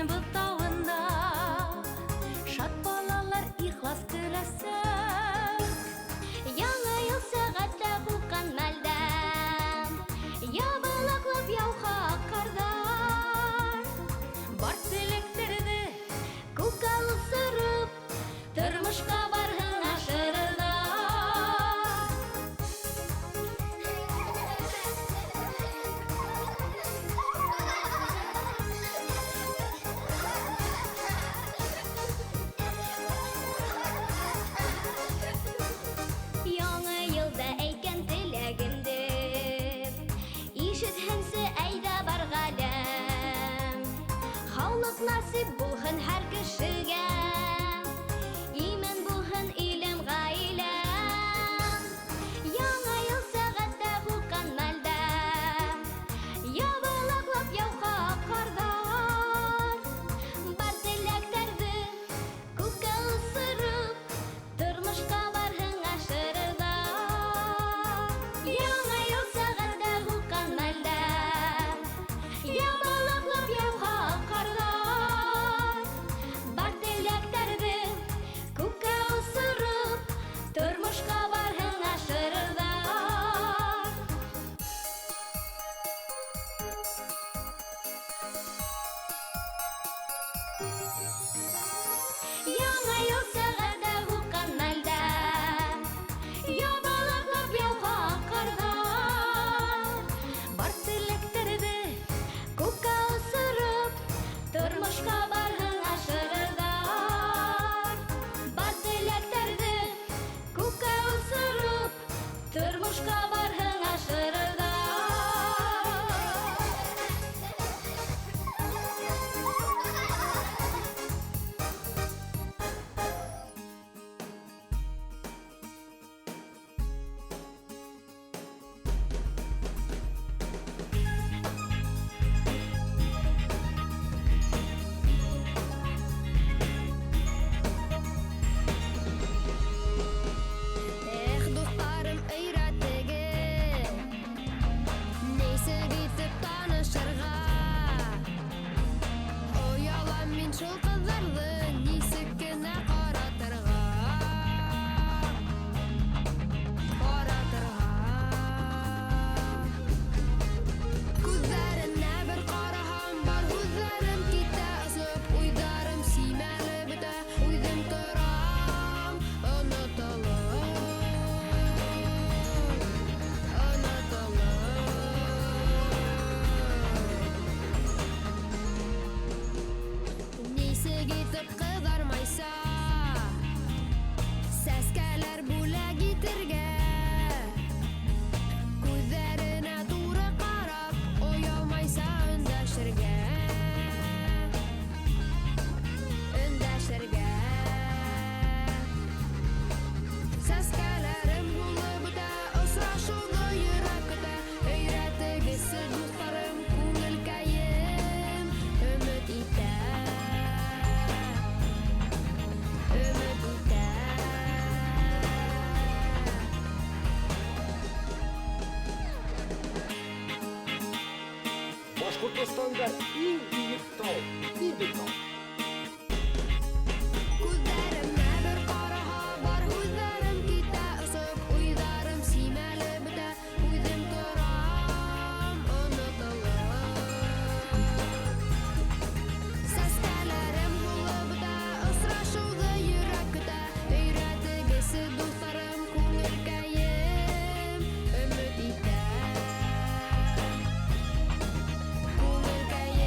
бұтауында шат балалар ихлас күләсе. Яңа ел сәғатта бұлқан мәлдә ябылаклап яуха қардар. Бар тілектерді күк алып сырып тормышқа барғын ашырда. Яңа елда әйткән теләгемде ишетһенсе әйдә бар галәм. Хаулык насип булһын һәр кешегә, имен булһын илем гаиләм. Яңа ел сәгатьтә булган мәлдә ябылаклап яуха кардар. Бар теләктәрде күккә усырып тормышка барһың ашырда. Яңа ел сәгатьтә булган мәлдә ябылаклап яуха кардар. Бар теләктәрде күккә усырып тормышка барһың ашырда. Яңа ел сәгатьтә булган мәлдә ябылаклап яуха кардар. Бар теләктәрде күккә усырып тормышка барһың ашырда. Бар теләктәрде күккә усырып тормышка барһың ашырда. Эх, достарым өйрәтегез, нисек итеп танышырга. Оялам мин шул кызларны нисек кенә каратырга. Күзләренә бер караһам, бар күзләрем китә ысып, уйдарым симәле бетә, уйдым торам, онытылып, нисек итеп кызармайса, сәскәләр бүләк итергә. Күзләренә туры карап, оялмайса өндәшергә. Өндәшергә. Сәскәләрем булып үтә, осрашуны йөрәк көтә. Өйрәтегез дусларым, күңелкәем өмет итә. Өмет итә. Башкортостанда иң биек тау Идут тау. Күзләремә бер караһа, бар күзләрем китә ысып, уйдарым симәле бетә, уйдым торам, онытылып. Сәскәләрем булып үтә, осрашуны йөрәк көтә. Өйрәтегез дусларым, күңелкәем өмет итә. Күңелкәем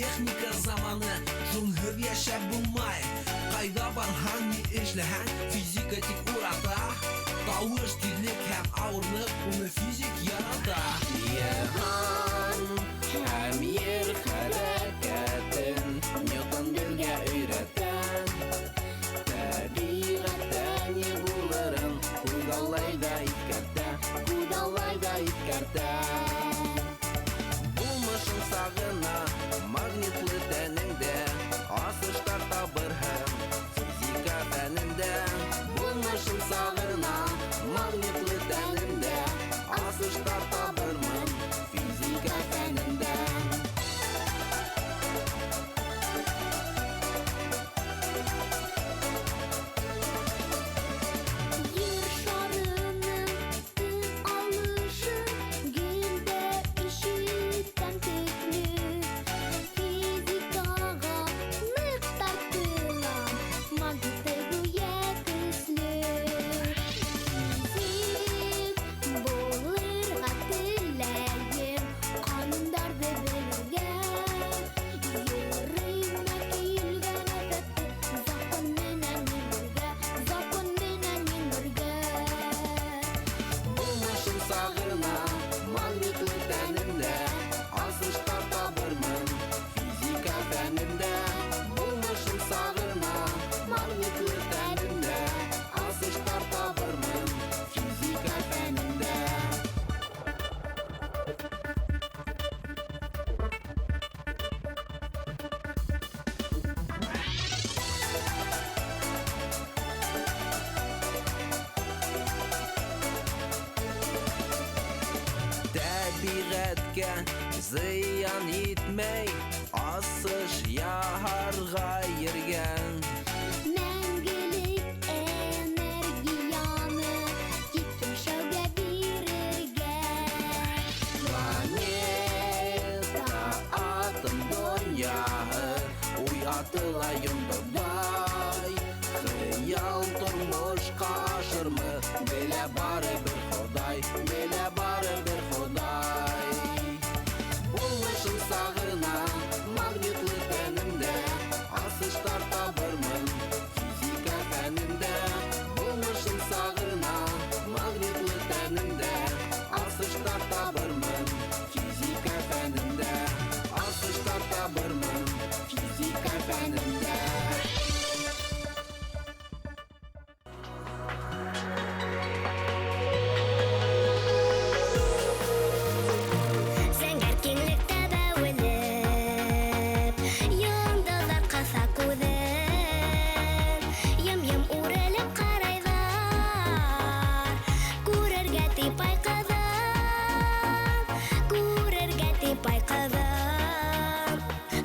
техника заманы, шуңгыр яшәп булмай. Кайда барһаң, ни эшләһәң, физика тик урата. Тавыш, тиҙлек һәм ауырлык уны физик ярата. Йыган һәм ер хәрәкәтен Ньютон безгә өйрәткән. Тәбиғәттә ни булырын күҙаллай да иҫкәртә. Булмышың сағына магнитлы тәнеңдә, асыштар табырһың физика фәнендә. Булмышың сағына магнитлы тәнеңдә, асыштар табырмын физика фәнендә. Yer şarının tüm alışı Gülde işitten tüklü Fizikaga нык tartılan Magnetle güye küslü Fizik bulurga tileyim Kanundardı bilirge Yürüyme kilgen efetti Zakon menen yürürge Булмышың сағына магнитлы тәнемдә, асыштар табырмын физика фәнендә. Булмышың сағына магнитлы тәнемдә, асыштар табырмын физика фәнендә. Тәбиғәткә зыян итмәй, асыш яһарға йөргән. Мәңгелек энергияны тик яшәүгә бирергә. Планета, атом, дөньяһы уятыла йондыдай. Хыял тормышка ашырмы, белә барыбер Ходай, белә барыбер Ходай. Булмышың сағына магнитлы тәнемдә, асыштар табырмын физика фәнендә. Булмышың сағына магнитлы тәнемдә, асыштар табырмын физика фәнендә. Асыштар табырмын физика фәнендә. Зәңгәр киңлектә бәүелеп, йондоҙҙар ҡыҫа күҙен. Йым-йым үрелеп ҡарайҙар, күрергә тип байҡаҙан.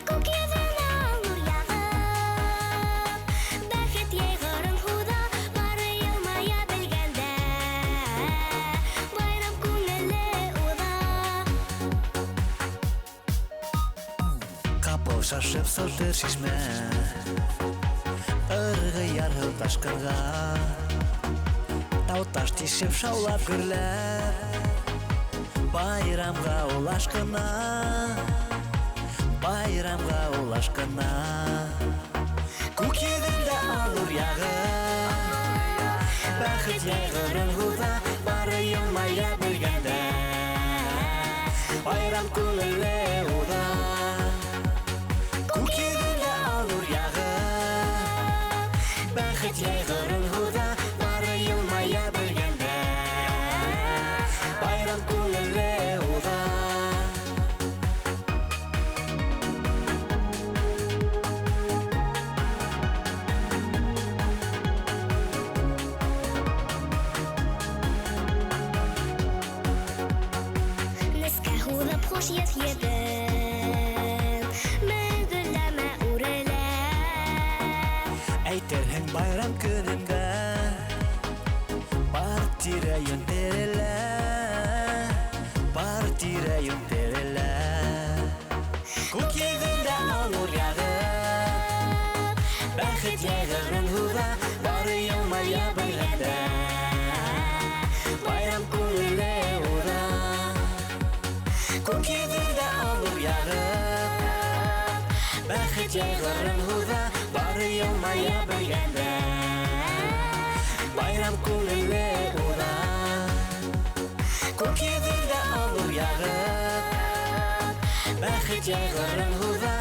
Күк йөҙөнә нур яғып, бәхет йәйғырын һуҙа, бары йылмая белгәндә. Байрам күңеле уҙа. Капыл шашып сылтыр шишмә, ырғы ярһыл ташҡынға. Тау-таш тишеп шаулап гөрләп, байрамға ул ашҡына, байрамға ул ашҡына. Күк йөҙөндә алыр яғып, бәхет йәйғырын һуҙа, бары йылмая белгәндә. Байрам күңеле уҙа. Күк йөҙөндә алыр яғып, бәхет йәйғырын һуҙа, бары йылмая белгәндә. Байрам күңеле уҙа. Нескә һуҙып хуш еҫ еҙен, мәңгеләмә үрелә. Әйтерһең байрам көнөңгә, бар тирә-йүн терелә, бар тирә-йүн терелә. Күк йөҙөндә алыр яғып, бәхет йәйғырын һуҙа, бары йылмая белгәндә. Байрам күңеле уҙа. Күк йөҙөндә алыр яғып, бәхет яйғырын худа, бары елмая білгенде. Байрам күңілі уда, көк еділді алу яғы, бәхет яйғырын худа,